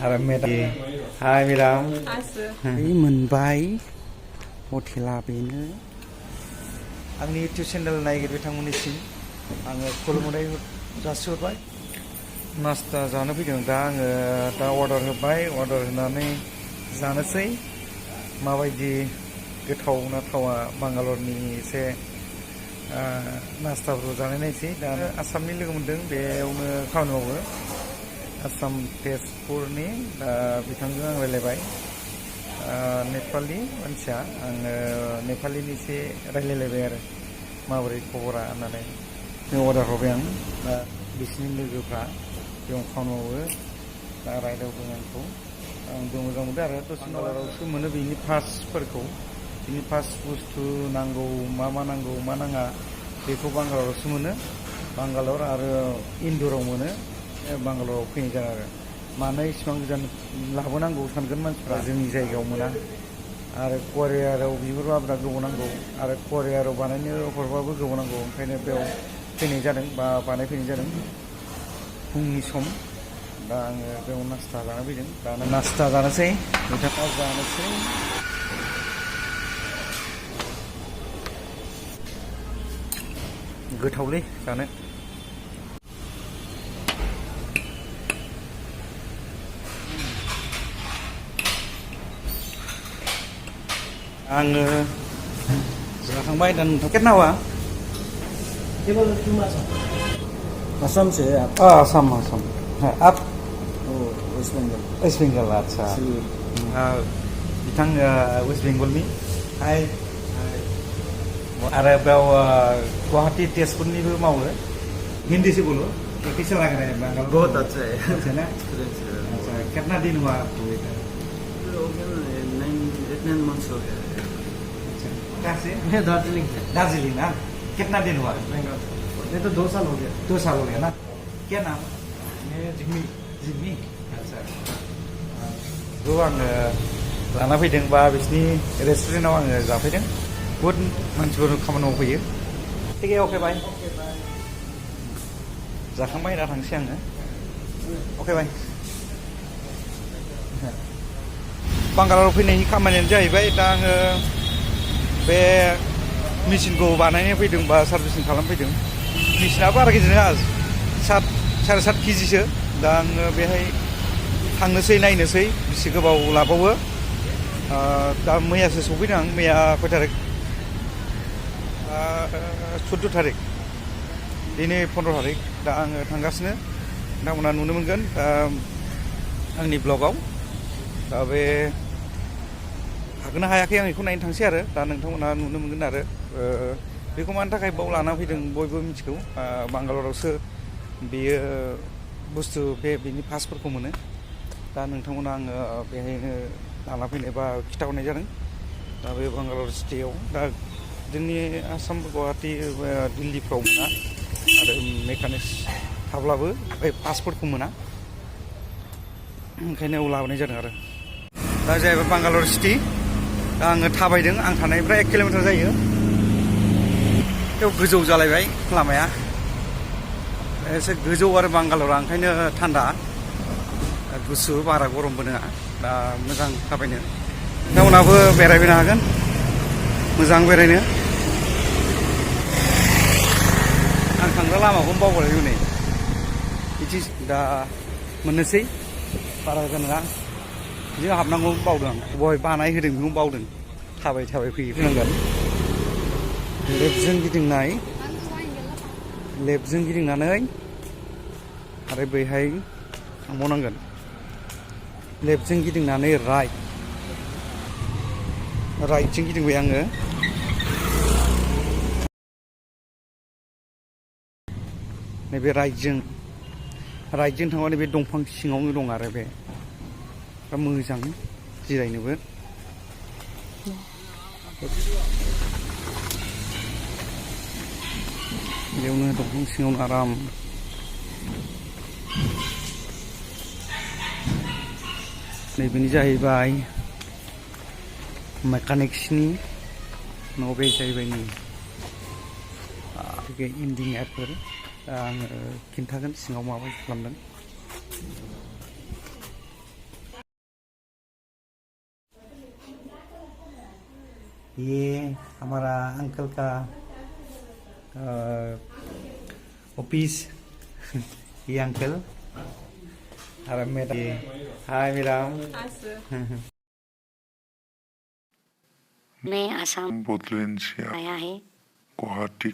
आरो मेडाम हाय मेडाम मोनबाय हटेला बेनो आंनि इउटुब चेनेल नायगिर बिथांमोननिसिम आङो खुलुमनाय जासिहरबाय नास्ता जानो फैदों दा आङो दा अर्डार होबाय अर्डार होनानै जानोसै माबायदि गोथाव ना थावा बांगालरनि एसे नास्ताफोरखौ जानाय नायसै दा आसामनि लोगो मोनदों बेयावनो खामानि मावो आसाम तेजपुरनि दा बिथांजों आं रायलायबाय नेपालि मानसिया आङो नेपालिनि एसे रायलायलायबाय आरो माबोरै खबरा होननानै अर्डार होबाय आं दा बिसिनि लोगोफ्रा बेयाव खामानि मावो दा रायदावदों आंखौ आंबो मोजां मोनदों आरो दसे बांगालरावसो मोनो बिनि पार्ट्सफोरखौ बिनि पार्ट्स बुस्थु नांगौ मा नांगौ मा नाङा बेखौ बांगालरावसो मोनो बांगालर आरो इन्दुराव मोनो बांगालराव फैनाय जादों आरो मानो इसिबां गोजान लाबोनांगौ सानगोन मानसिफ्रा जोंनि जायगायाव मोना आरो करियाराव बिहरबा बिराद गोबाव नांगौ आरो करियाराव बानायनो हरबाबो गोबाव नांगौ ओंखायनो बेयाव फैनाय जादों बा बानायफैनाय जादों फुंनि सम दा आङो बेयाव नास्ता जानो फैदों दा नास्ता जानोसै नोंथाङा जानोसै गोथावलै जानो आङो जाखांबाय दा नोंथां केटनावा असम से आसाम आप वेस्ट बंगाल वेस्ट बेंगल आदसा बिथां वेस्ट बेंगलनि हाय आरो बेयाव गुवाहाटी तेजपुरनिबो मावो हिंदी से बोलो कैसे लग रहा है बंगाल बहुत अच्छा है अच्छा ना अच्छा कितना दिन हुआ आपको इधर हो गया ना 9 months हो गया अच्छा कहाँ से मैं दार्जिलिंग से दार्जिलिंग ना कितना दिन हुआ बेंगल ये तो 2 साल हो गया 2 साल हो गया ना क्या नाम मैं जिग्मी जिग्मी अच्छा बेखौ आङो लाना फैदों बा बिसिनि रेस्टुरेन्टाव आङो जाफैदों बुहुद मानसिफोर खामानि मावफैयो ठीक अके बाय जाखांबाय दा थांसै आङो अके बाय बांगालराव फैनायनि खामानियानो जाहैबाय दा आङो बे मेचिनखौ बानायनो फैदों बा सार्भिसिं खालामफैदों मेचिनाबो बारा गिदिर नङा 7.5 केजिसो दा आङो बेहाय थांनोसै नायनोसै बेसे गोबाव लाबावो दा मैयासो सफैदों आं मैया खय थारिख 14 थारिख दिनै 15 थारिख दा आङो थांगासिनो नोंथांमोना नुनो मोनगोन आंनि ब्लगाव दा बे हागोन ना हायाखै आं बेखौ नायनो थांसै आरो दा नोंथांमोना नुनो मोनगोन आरो बेखौ मानि थाखाय बाव लाना फैदों बयबो मिथिगौ बांगालरावसो बेयो बुस्थु बेनि पासफोरखौ मोनो दा नोंथांमोना आङो बेहायनो लाना फैनाय बा खिथाहरनाय जादों दा बे बांगालर सिटियाव दा जोंनि आसाम गुवाहाटी दिल्लीफ्राव मोना आरो मेकानिक्स थाब्लाबो बे पासफोरखौ मोना ओंखायनो लाबोनाय जादों आरो दा जाहैबाय बांगालर सिटि दा आङो थाबायदों आं थानायनिफ्राय 1 किल'मिटार जायो बेयाव गोजौ जालायबाय लामाया एसे गोजौ आरो बांगालरा ओंखायनो थान्दा गुसु बारा गरमबो नङा दा मोजां थाबायनो नोंथांमोनहाबो बेरायफैनो हागोन मोजां बेरायनो आं थांग्रा लामाखौनो बावबाय हनै बिदि दा मोननोसै बारा गोजान नङा बिदिनो हाबनांगौ बावदों आं बहाय बानाय होदों बेखौ बावदों थाबाय फैनांगोन लेफ्टजों गिदिंनानै आरो बैहाय थांबावनांगोन लेफ्टजों गिदिंनानै राइटजों गिदिंबाय आङो नैबे राइटजों थांबानो बे दंफां सिङावनो दं आरो बे मोजां जिरायनोबो बेयावनो दंफां सिङावनो आराम नैबेनि जाहैबाय मेकानिक्सनि न' बे जाहैबाय नै इन्जिनियारफोर आङो खिन्थागोन सिङाव माबायदि खालामदों ये हमारा अंकल का ऑफिस ये अंकल और मैडम हाय मैडम मैं आसाम बोधलेण्ड से आया है गुवाहाटी